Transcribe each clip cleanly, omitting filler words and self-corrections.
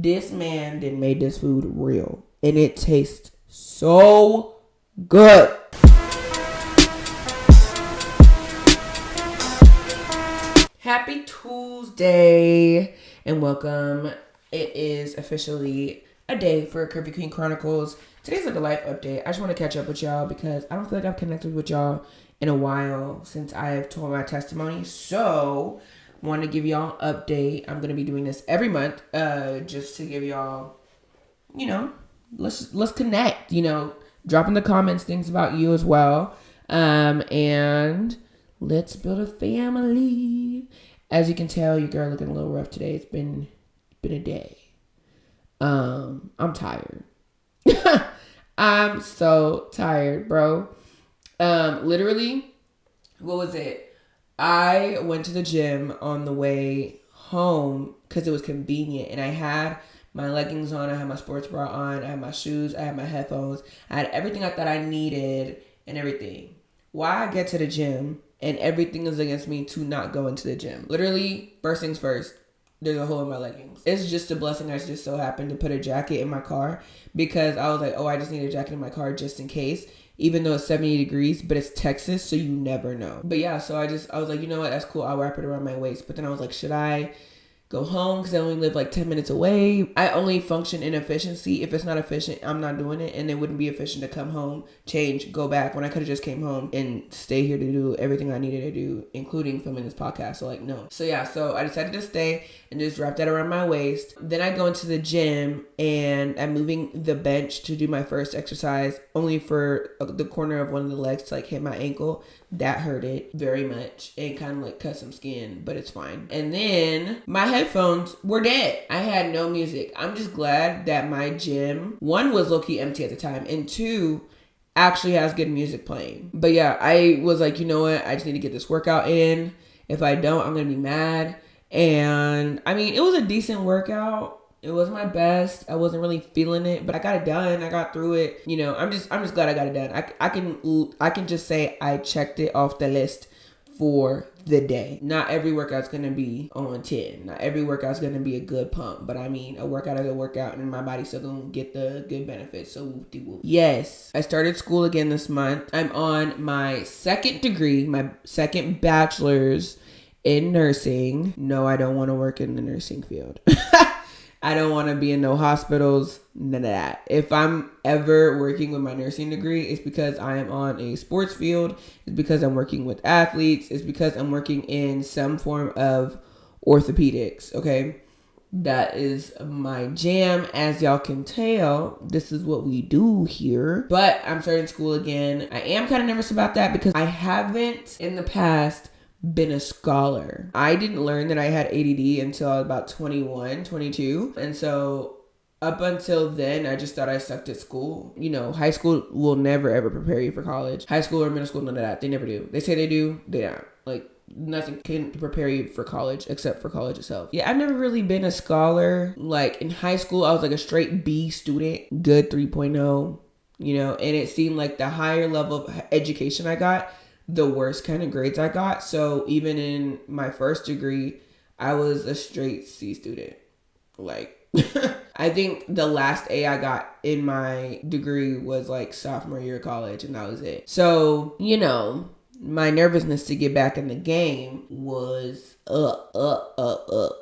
This man then made this food real. And it tastes so good. Happy Tuesday and welcome. It is officially a day for Curvy Queen Chronicles. Today's like a life update. I just want to catch up with y'all because I don't feel like I've connected with y'all in a while since I've told my testimony. So want to give y'all an update. I'm going to be doing this every month just to give y'all, let's connect, drop in the comments things about you as well. And let's build a family. As you can tell, your girl looking a little rough today. It's been a day. I'm tired. I'm so tired, bro. Literally, what was it? I went to the gym on the way home because it was convenient, and I had my leggings on, I had my sports bra on, I had my shoes, I had my headphones, I had everything I thought I needed and everything. Why I get to the gym and everything is against me to not go into the gym. Literally, first things first, there's a hole in my leggings. It's just a blessing I just so happened to put a jacket in my car because I was like, I just need a jacket in my car just in case. Even though it's 70 degrees, but it's Texas, so you never know. But yeah, so I was like, you know what, that's cool. I'll wrap it around my waist. But then I was like, should I go home? Because I only live like 10 minutes away. I only function in efficiency. If it's not efficient, I'm not doing it. And it wouldn't be efficient to come home, change, go back when I could have just came home and stay here to do everything I needed to do, including filming this podcast. So like, no. So yeah, so I decided to stay and just wrap that around my waist. Then I go into the gym and I'm moving the bench to do my first exercise, only for the corner of one of the legs to like hit my ankle. That hurt it very much and kind of like cut some skin, but it's fine. And then my headphones were dead. I had no music. I'm just glad that my gym, one, was low-key empty at the time, and two, actually has good music playing. But yeah, I was like, you know what? I just need to get this workout in. If I don't, I'm going to be mad. And I mean, it was a decent workout. It wasn't my best. I wasn't really feeling it, but I got it done. I got through it. I'm just glad I got it done. I can just say I checked it off the list for the day. Not every workout's gonna be on 10. Not every workout's gonna be a good pump, but I mean, a workout is a workout, and my body's still gonna get the good benefits. So whoop-de-whoop. Yes, I started school again this month. I'm on my second degree, my second bachelor's in nursing. No, I don't want to work in the nursing field. I don't want to be in no hospitals, none of that. If I'm ever working with my nursing degree, it's because I am on a sports field. It's because I'm working with athletes. It's because I'm working in some form of orthopedics, okay? That is my jam. As y'all can tell, this is what we do here. But I'm starting school again. I am kind of nervous about that because I haven't in the past been a scholar. I didn't learn that I had ADD until I was about 21, 22. And so up until then, I just thought I sucked at school. High school will never ever prepare you for college. High school or middle school, none of that. They never do. They say they do, they don't. Like, nothing can prepare you for college except for college itself. Yeah, I've never really been a scholar. Like, in high school, I was like a straight B student, good 3.0, and it seemed like the higher level of education I got, the worst kind of grades I got. So even in my first degree, I was a straight C student. Like, I think the last A I got in my degree was like sophomore year of college, and that was it. So, my nervousness to get back in the game was up.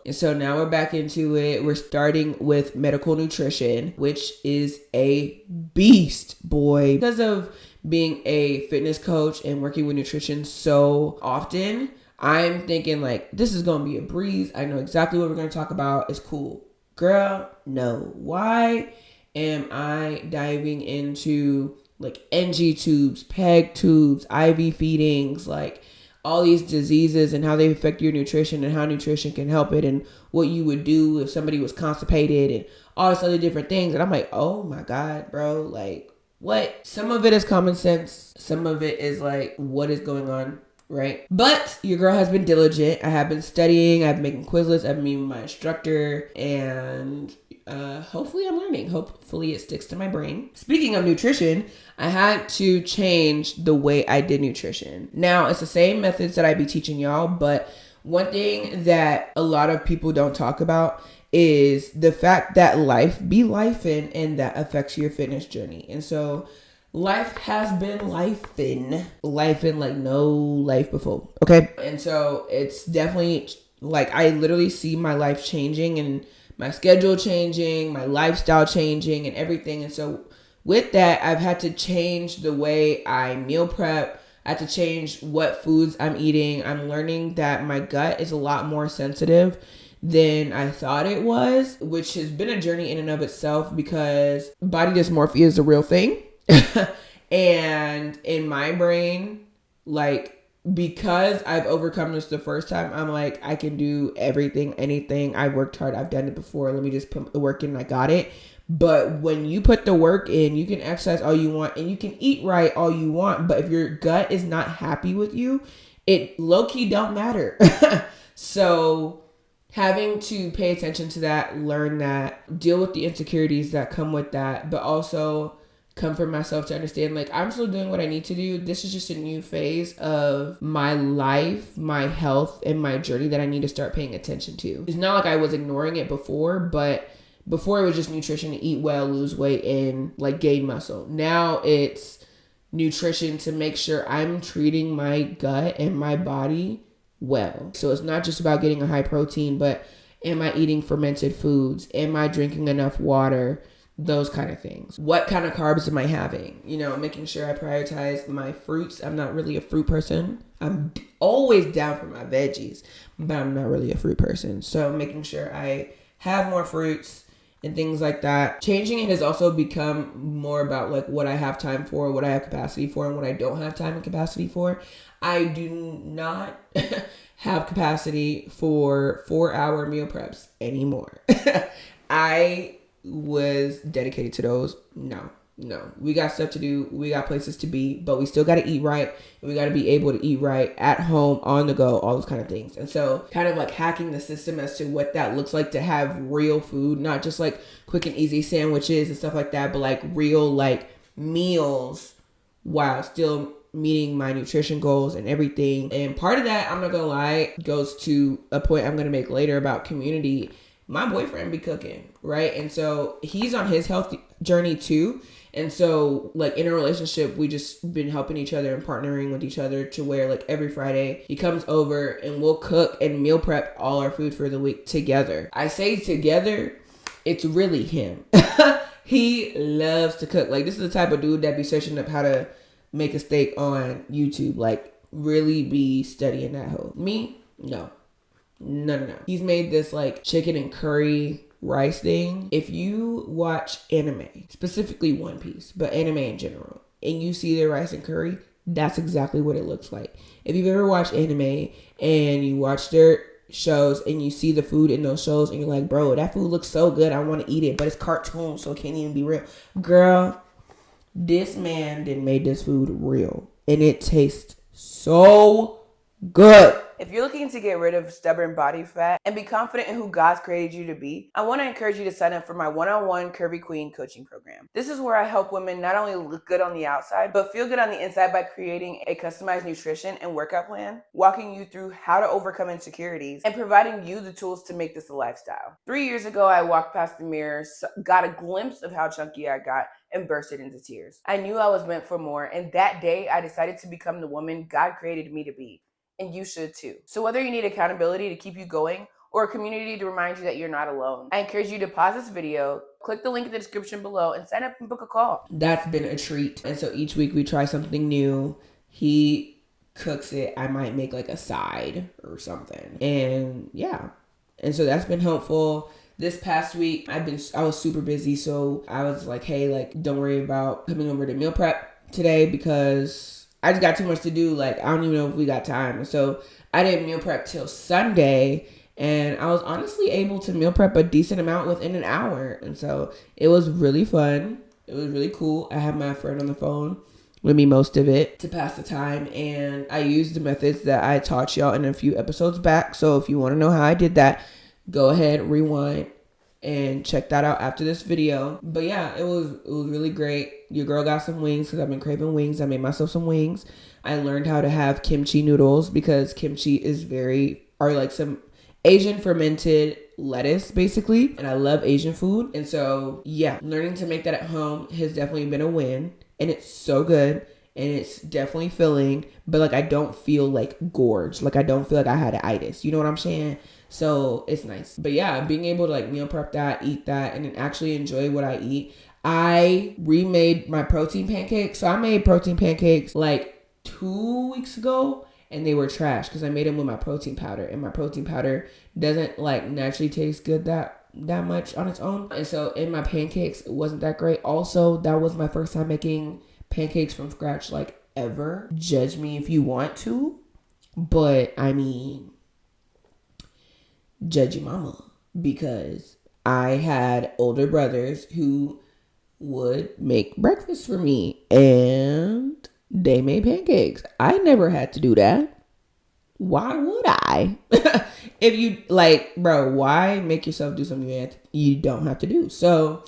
And so now we're back into it. We're starting with medical nutrition, which is a beast, boy. Because of being a fitness coach and working with nutrition so often, I'm thinking like, this is going to be a breeze. I know exactly what we're going to talk about. It's cool. Girl, no. Why am I diving into like NG tubes, PEG tubes, IV feedings, like all these diseases and how they affect your nutrition and how nutrition can help it and what you would do if somebody was constipated and all this other different things. And I'm like, oh my God, bro, like, what? Some of it is common sense. Some of it is like, what is going on, right? But your girl has been diligent. I have been studying. I've been making Quizlets. I've been meeting my instructor. And hopefully I'm learning. Hopefully it sticks to my brain. Speaking of nutrition, I had to change the way I did nutrition. Now, it's the same methods that I be teaching y'all. But one thing that a lot of people don't talk about is the fact that life be lifing, and that affects your fitness journey. And so life has been lifing like no life before. Okay. And so it's definitely like, I literally see my life changing and my schedule changing, my lifestyle changing and everything. And so with that, I've had to change the way I meal prep. I had to change what foods I'm eating. I'm learning that my gut is a lot more sensitive than I thought it was, which has been a journey in and of itself, because body dysmorphia is a real thing. And in my brain, like, because I've overcome this the first time, I'm like, I can do everything, anything. I worked hard. I've done it before. Let me just put the work in and I got it. But when you put the work in, you can exercise all you want and you can eat right all you want. But if your gut is not happy with you, it low-key don't matter. So having to pay attention to that, learn that, deal with the insecurities that come with that, but also comfort myself to understand, like, I'm still doing what I need to do. This is just a new phase of my life, my health, and my journey that I need to start paying attention to. It's not like I was ignoring it before, but before it was just nutrition to eat well, lose weight, and like gain muscle. Now it's nutrition to make sure I'm treating my gut and my body well. So it's not just about getting a high protein, but am I eating fermented foods? Am I drinking enough water? Those kind of things. What kind of carbs am I having? You know, making sure I prioritize my fruits. I'm not really a fruit person. I'm always down for my veggies, but I'm not really a fruit person. So making sure I have more fruits and things like that. Changing it has also become more about like what I have time for, what I have capacity for, and what I don't have time and capacity for. I do not have capacity for 4-hour meal preps anymore. I was dedicated to those. No, we got stuff to do, we got places to be, but we still got to eat right, and we got to be able to eat right at home, on the go, all those kind of things. And so kind of like hacking the system as to what that looks like to have real food, not just like quick and easy sandwiches and stuff like that, but like real like meals while still meeting my nutrition goals and everything. And part of that, I'm not gonna lie, goes to a point I'm gonna make later about community. My boyfriend be cooking, right? And so he's on his health journey too. And so like in a relationship, we just been helping each other and partnering with each other to where like every Friday he comes over and we'll cook and meal prep all our food for the week together. I say together, it's really him. He loves to cook. Like, this is the type of dude that be searching up how to make a steak on YouTube. Like, really be studying that hoe. Me? No. He's made this like chicken and curry rice thing. If you watch anime, specifically One Piece, but anime in general, and you see their rice and curry, that's exactly what it looks like. If you've ever watched anime and you watch their shows and you see the food in those shows and you're like, bro, that food looks so good, I want to eat it, but it's cartoon, so it can't even be real. Girl, this man done made this food real, and it tastes so good. If you're looking to get rid of stubborn body fat and be confident in who God's created you to be, I want to encourage you to sign up for my one-on-one Curvy Queen coaching program. This is where I help women not only look good on the outside, but feel good on the inside by creating a customized nutrition and workout plan, walking you through how to overcome insecurities, and providing you the tools to make this a lifestyle. 3 years ago, I walked past the mirror, got a glimpse of how chunky I got, and bursted into tears. I knew I was meant for more, and that day, I decided to become the woman God created me to be. And you should too. So whether you need accountability to keep you going or a community to remind you that you're not alone, I encourage you to pause this video, click the link in the description below, and sign up and book a call. That's been a treat. And so each week we try something new. He cooks it. I might make like a side or something. And yeah. And so that's been helpful. This past week, I was super busy. So I was like, hey, like, don't worry about coming over to meal prep today because I just got too much to do. Like, I don't even know if we got time. So I didn't meal prep till Sunday, and I was honestly able to meal prep a decent amount within an hour. And so it was really fun. It was really cool. I had my friend on the phone with me most of it to pass the time, and I used the methods that I taught y'all in a few episodes back. So if you want to know how I did that, go ahead, rewind, and check that out after this video. But yeah, it was really great. Your girl got some wings because I've been craving wings. I made myself some wings. I learned how to have kimchi noodles because kimchi is some Asian fermented lettuce, basically. And I love Asian food. And so, yeah, learning to make that at home has definitely been a win. And it's so good. And it's definitely filling. But like, I don't feel like gorged. Like, I don't feel like I had itis. You know what I'm saying? So it's nice. But yeah, being able to like meal prep that, eat that, and then actually enjoy what I eat. I remade my protein pancakes. So I made protein pancakes like 2 weeks ago. And they were trash because I made them with my protein powder. And my protein powder doesn't like naturally taste good that much on its own. And so in my pancakes, it wasn't that great. Also, that was my first time making pancakes from scratch like ever. Judge me if you want to. But I mean, judge your mama. Because I had older brothers who would make breakfast for me. And they made pancakes. I never had to do that. Why would I? If you like, bro, why make yourself do something you don't have to do? So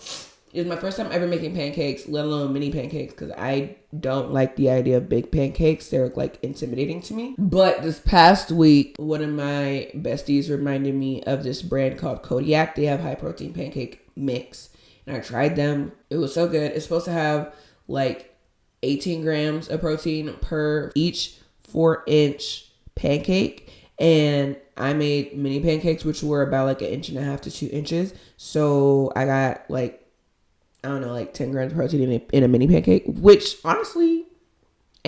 it was my first time ever making pancakes, let alone mini pancakes, because I don't like the idea of big pancakes. They're like intimidating to me. But this past week, one of my besties reminded me of this brand called Kodiak. They have high protein pancake mix. And I tried them. It was so good. It's supposed to have like 18 grams of protein per each 4-inch pancake. And I made mini pancakes, which were about like 1.5 inches to 2 inches. So I got like, I don't know, like 10 grams of protein in a mini pancake, which honestly,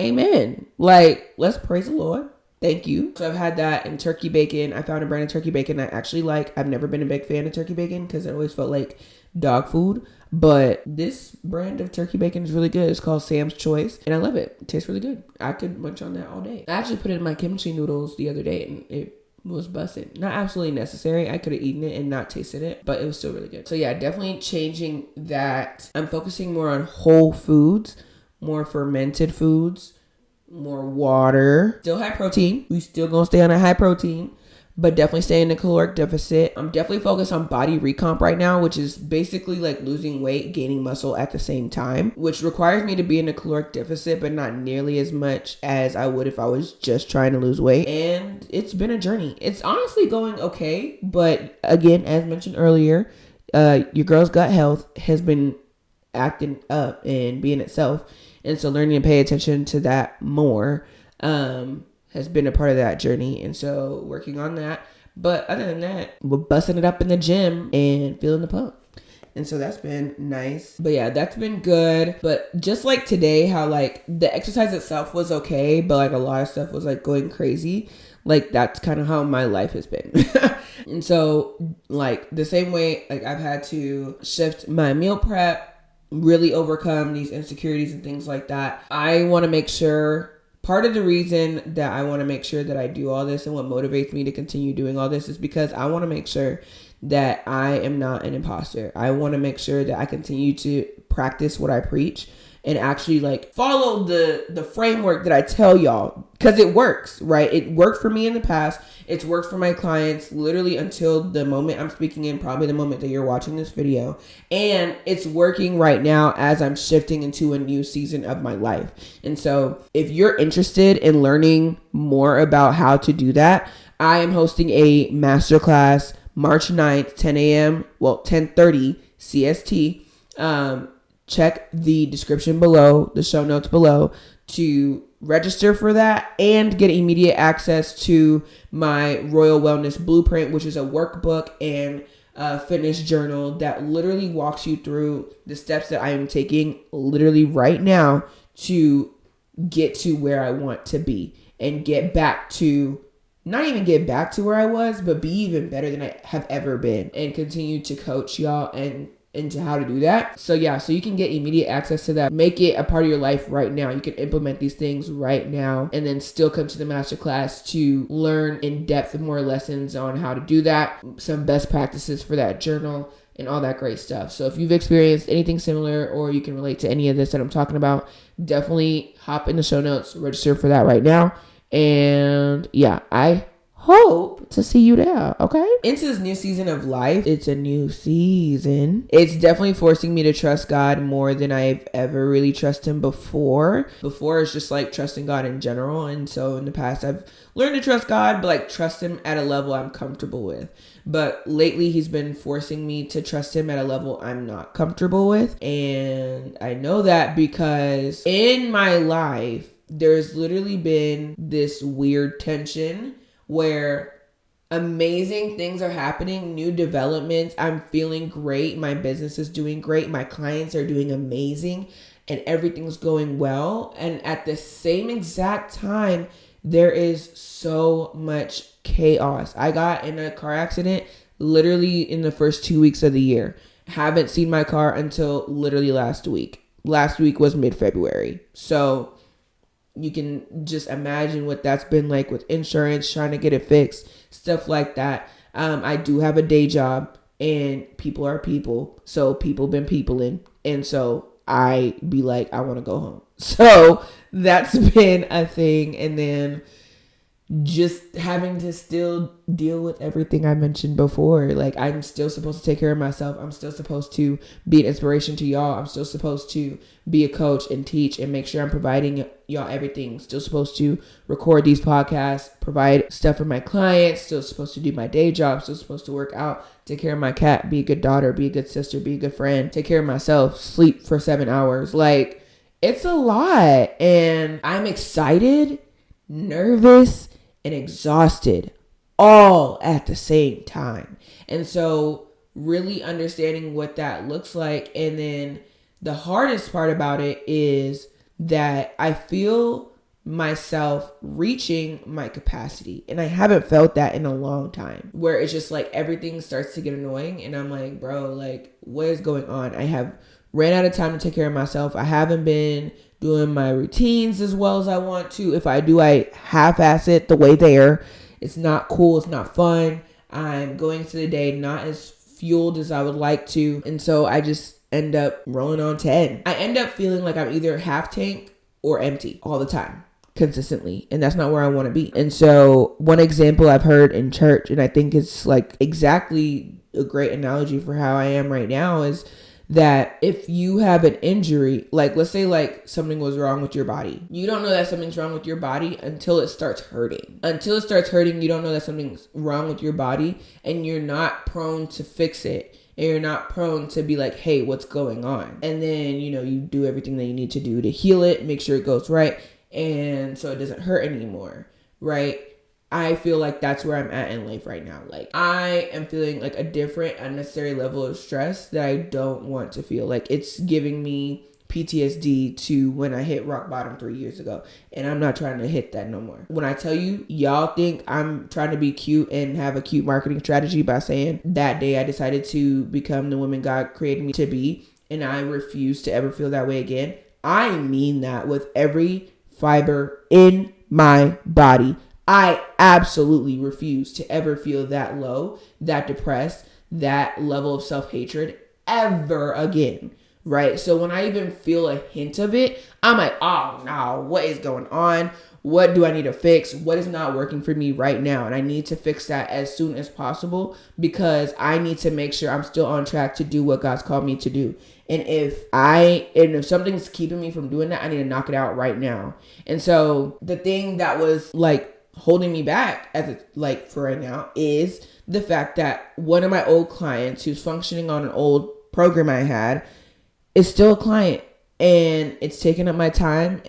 amen. Like, let's praise the Lord. Thank you. So I've had that and turkey bacon. I found a brand of turkey bacon I actually like. I've never been a big fan of turkey bacon because it always felt like dog food. But this brand of turkey bacon is really good. It's called Sam's Choice. And I love it. It tastes really good. I could munch on that all day. I actually put it in my kimchi noodles the other day and it was busting. Not absolutely necessary. I could have eaten it and not tasted it, but it was still really good. So yeah, definitely changing that. I'm focusing more on whole foods, more fermented foods, more water. Still high protein. We still gonna stay on a high protein, but definitely stay in a caloric deficit. I'm definitely focused on body recomp right now, which is basically like losing weight, gaining muscle at the same time, which requires me to be in a caloric deficit, but not nearly as much as I would if I was just trying to lose weight. And it's been a journey. It's honestly going okay, but again, as mentioned earlier, your girl's gut health has been acting up and being itself. And so learning to pay attention to that more, has been a part of that journey. And so working on that. But other than that, we're busting it up in the gym and feeling the pump. And so that's been nice. But yeah, that's been good. But just like today, how like the exercise itself was okay, but like a lot of stuff was like going crazy. Like that's kind of how my life has been. And so like the same way, like I've had to shift my meal prep, really overcome these insecurities and things like that. I want to make sure, part of the reason that I want to make sure that I do all this and what motivates me to continue doing all this is because I want to make sure that I am not an imposter. I want to make sure that I continue to practice what I preach and actually like follow the framework that I tell y'all, because it works, right? It worked for me in the past. It's worked for my clients literally until the moment I'm speaking in, probably the moment that you're watching this video. And it's working right now as I'm shifting into a new season of my life. And so if you're interested in learning more about how to do that, I am hosting a masterclass March 9th, 10 a.m. Well, 10:30 CST. Check the description below, the show notes below, to register for that and get immediate access to my Royal Wellness Blueprint, which is a workbook and a fitness journal that literally walks you through the steps that I am taking literally right now to get to where I want to be and get back to, not even get back to where I was, but be even better than I have ever been, and continue to coach y'all and into how to do that. So yeah, so you can get immediate access to that. Make it a part of your life right now. You can implement these things right now and then still come to the masterclass to learn in depth more lessons on how to do that, some best practices for that journal and all that great stuff. So if you've experienced anything similar or you can relate to any of this that I'm talking about, definitely hop in the show notes, register for that right now. And yeah, I hope to see you there, okay? Into this new season of life, it's a new season. It's definitely forcing me to trust God more than I've ever really trusted him before. Before, it's just like trusting God in general. And so in the past, I've learned to trust God, but like trust him at a level I'm comfortable with. But lately, he's been forcing me to trust him at a level I'm not comfortable with. And I know that because in my life, there's literally been this weird tension where amazing things are happening, new developments. I'm feeling great. My business is doing great. My clients are doing amazing and everything's going well. And at the same exact time, there is so much chaos. I got in a car accident literally in the first 2 weeks of the year. Haven't seen my car until literally last week. Last week was mid-February. So you can just imagine what that's been like with insurance, trying to get it fixed, stuff like that. I do have a day job and people are people. So people been peopling. And so I be like, I want to go home. So that's been a thing. And then just having to still deal with everything I mentioned before. Like, I'm still supposed to take care of myself. I'm still supposed to be an inspiration to y'all. I'm still supposed to be a coach and teach and make sure I'm providing y'all everything. Still supposed to record these podcasts, provide stuff for my clients. Still supposed to do my day job. Still supposed to work out, take care of my cat, be a good daughter, be a good sister, be a good friend, take care of myself, sleep for 7 hours. Like, it's a lot. And I'm excited, nervous, and exhausted all at the same time. And so really understanding what that looks like. And then the hardest part about it is that I feel myself reaching my capacity. And I haven't felt that in a long time, where it's just like everything starts to get annoying. And I'm like, bro, like, what is going on? I have ran out of time to take care of myself. I haven't been doing my routines as well as I want to. If I do, I half-ass it the way there. It's not cool. It's not fun. I'm going to the day not as fueled as I would like to. And so I just end up rolling on 10. I end up feeling like I'm either half tank or empty all the time, consistently. And that's not where I want to be. And so one example I've heard in church, and I think it's like exactly a great analogy for how I am right now, is that if you have an injury, like let's say like something was wrong with your body, you don't know that something's wrong with your body until it starts hurting. Until it starts hurting, you don't know that something's wrong with your body, and you're not prone to fix it. And you're not prone to be like, hey, what's going on? And then, you do everything that you need to do to heal it, make sure it goes right. And so it doesn't hurt anymore, right? I feel like that's where I'm at in life right now. Like, I am feeling like a different unnecessary level of stress that I don't want to feel. Like, it's giving me PTSD to when I hit rock bottom 3 years ago. And I'm not trying to hit that no more. When I tell you, y'all think I'm trying to be cute and have a cute marketing strategy by saying that day I decided to become the woman God created me to be, and I refuse to ever feel that way again. I mean that with every fiber in my body. I absolutely refuse to ever feel that low, that depressed, that level of self-hatred ever again, right? So when I even feel a hint of it, I'm like, oh no, what is going on? What do I need to fix? What is not working for me right now? And I need to fix that as soon as possible, because I need to make sure I'm still on track to do what God's called me to do. And if something's keeping me from doing that, I need to knock it out right now. And so the thing that was like holding me back for right now is the fact that one of my old clients who's functioning on an old program I had is still a client, and it's taking up my time.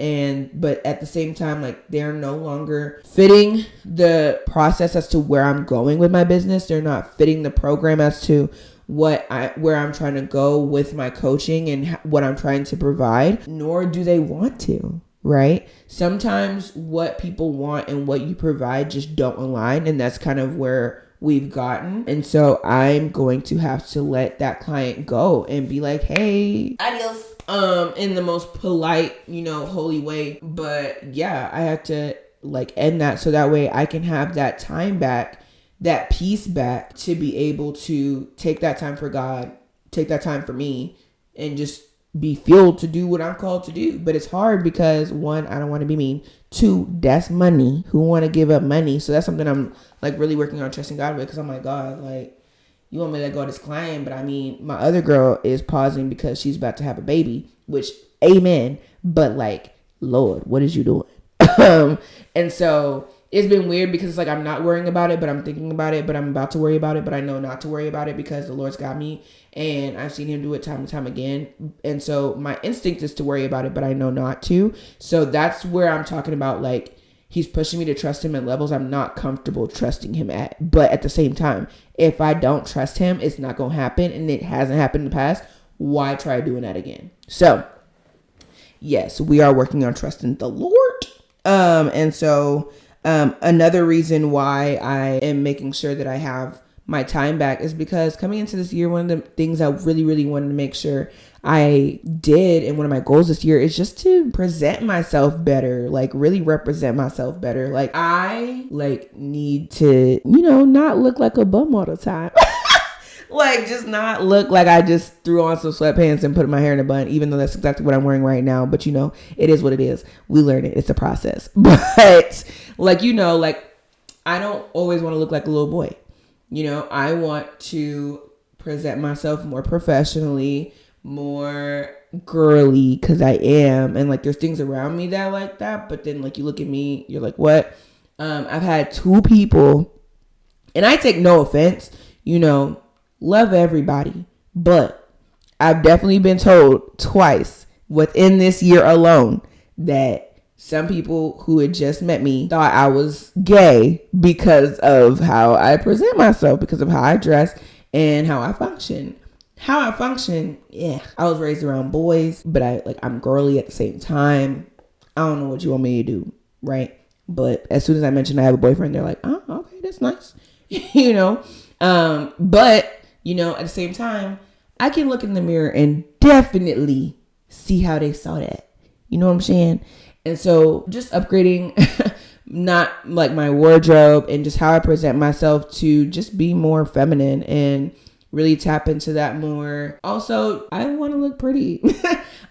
But at the same time, like, they're no longer fitting the process as to where I'm going with my business. They're not fitting the program as to where I'm trying to go with my coaching and what I'm trying to provide, nor do they want to. Right? Sometimes what people want and what you provide just don't align, and that's kind of where we've gotten. And so I'm going to have to let that client go and be like, hey, adios, in the most polite, holy way. But yeah, I have to like end that so that way I can have that time back, that peace back, to be able to take that time for God, take that time for me, and just be fueled to do what I'm called to do. But it's hard because, one, I don't want to be mean. Two, that's money. Who want to give up money? So that's something I'm like really working on trusting God with, because I'm like, God, like, you want me to let go of this client, but I mean, my other girl is pausing because she's about to have a baby, which, amen. But like, Lord, what is you doing? And so it's been weird because it's like I'm not worrying about it, but I'm thinking about it, but I'm about to worry about it, but I know not to worry about it because the Lord's got me, and I've seen him do it time and time again. And so my instinct is to worry about it, but I know not to. So that's where I'm talking about, like, he's pushing me to trust him at levels I'm not comfortable trusting him at. But at the same time, if I don't trust him, it's not going to happen, and it hasn't happened in the past. Why try doing that again? So yes, we are working on trusting the Lord. And so another reason why I am making sure that I have my time back is because coming into this year, one of the things I really, really wanted to make sure I did, and one of my goals this year, is just to present myself better, like really represent myself better. Like, I like need to, not look like a bum all the time. Like, just not look like I just threw on some sweatpants and put my hair in a bun, even though that's exactly what I'm wearing right now. But, it is what it is. We learn it. It's a process. But, like, I don't always want to look like a little boy. I want to present myself more professionally, more girly, because I am. And, like, there's things around me that are like that. But then, like, you look at me, you're like, what? I've had 2 people, and I take no offense, love everybody, but I've definitely been told twice within this year alone that some people who had just met me thought I was gay because of how I present myself, because of how I dress and how I function. Yeah, I was raised around boys, but I'm girly at the same time. I don't know what you want me to do, right? But as soon as I mentioned I have a boyfriend, they're like, oh, okay, that's nice. But at the same time, I can look in the mirror and definitely see how they saw that. You know what I'm saying? And so just upgrading, not like my wardrobe, and just how I present myself to just be more feminine and really tap into that more. Also, I want to look pretty.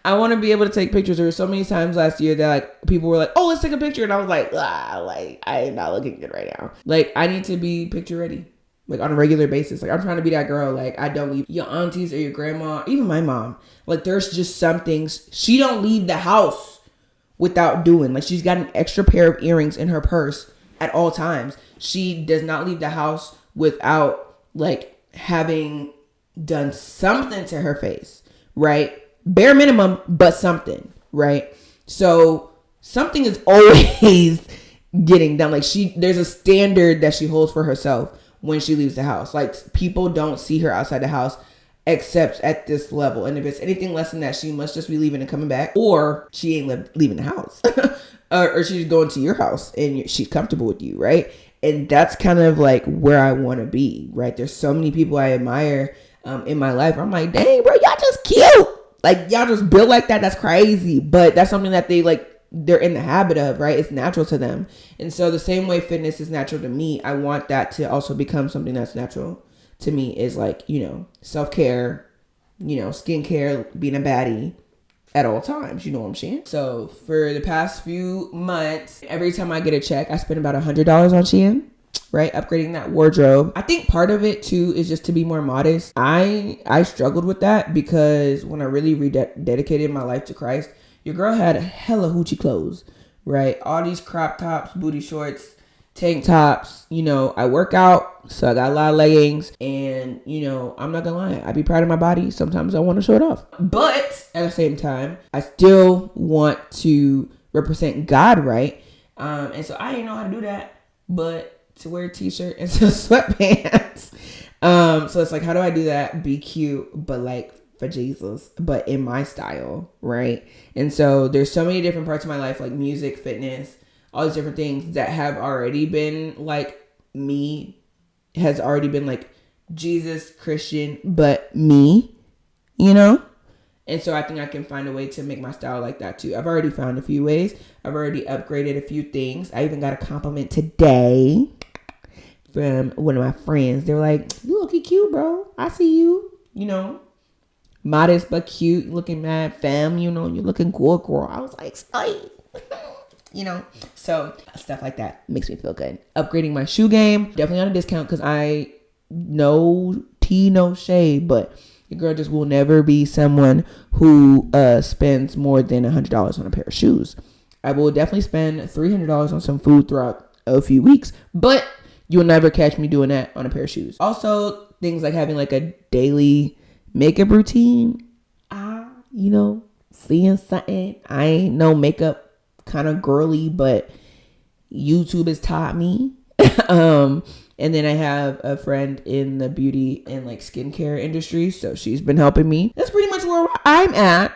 I want to be able to take pictures. There were so many times last year that like people were like, oh, let's take a picture. And I was like, I am not looking good right now. Like, I need to be picture ready. Like, on a regular basis. Like, I'm trying to be that girl. Like, I don't leave your aunties or your grandma, even my mom. Like, there's just some things she don't leave the house without doing. Like, she's got an extra pair of earrings in her purse at all times. She does not leave the house without, like, having done something to her face, right? Bare minimum, but something, right? So something is always getting done. Like, there's a standard that she holds for herself when she leaves the house. Like, people don't see her outside the house except at this level. And if it's anything less than that, she must just be leaving and coming back, or she ain't leaving the house or she's going to your house and she's comfortable with you, right? And that's kind of like where I want to be, right? There's so many people I admire in my life. I'm like, dang, bro, y'all just cute. Like, y'all just built like that. That's crazy. But that's something that they're in the habit of, right? It's natural to them. And so the same way fitness is natural to me, I want that to also become something that's natural to me, is like, self-care, skincare, being a baddie at all times. You know what I'm saying? So for the past few months, every time I get a check, I spend about $100 on Shein, right? Upgrading that wardrobe. I think part of it too is just to be more modest. I struggled with that because when I really rededicated my life to Christ, your girl had hella hoochie clothes, right? All these crop tops, booty shorts, tank tops. I work out, so I got a lot of leggings. And, I'm not gonna lie, I be proud of my body. Sometimes I want to show it off. But at the same time, I still want to represent God, right? And so I didn't know how to do that, but to wear a t-shirt and some sweatpants. So it's like, how do I do that? Be cute, but like, for Jesus, but in my style, right? And so there's so many different parts of my life, like music, fitness, all these different things that have already been like me, has already been like Jesus, Christian, but me, And so I think I can find a way to make my style like that too. I've already found a few ways. I've already upgraded a few things. I even got a compliment today from one of my friends. They're like, you look cute, bro. I see you, modest but cute, looking mad femme, you know, you're looking cool, girl. I was like, you know, so stuff like that makes me feel good. Upgrading my shoe game, definitely on a discount, because I no tea, no shade, but your girl just will never be someone who spends more than $100 on a pair of shoes. I will definitely spend $300 on some food throughout a few weeks, but you'll never catch me doing that on a pair of shoes. Also, things like having like a daily makeup routine. You know, seeing something. I ain't no makeup kind of girly, but YouTube has taught me. And then I have a friend in the beauty and like skincare industry, so she's been helping me. That's pretty much where I'm at.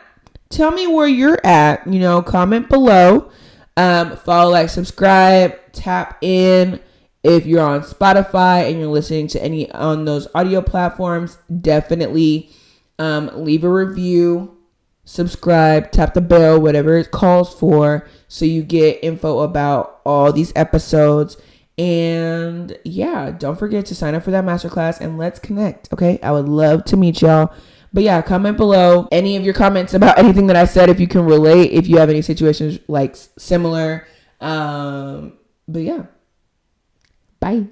Tell me where you're at. You know, comment below. Follow, like, subscribe, tap in. If you're on Spotify and you're listening to any on those audio platforms, definitely leave a review, subscribe, tap the bell, whatever it calls for, so you get info about all these episodes. And yeah, don't forget to sign up for that masterclass and let's connect. Okay, I would love to meet y'all. But yeah, comment below any of your comments about anything that I said, if you can relate, if you have any situations like similar. But yeah, bye.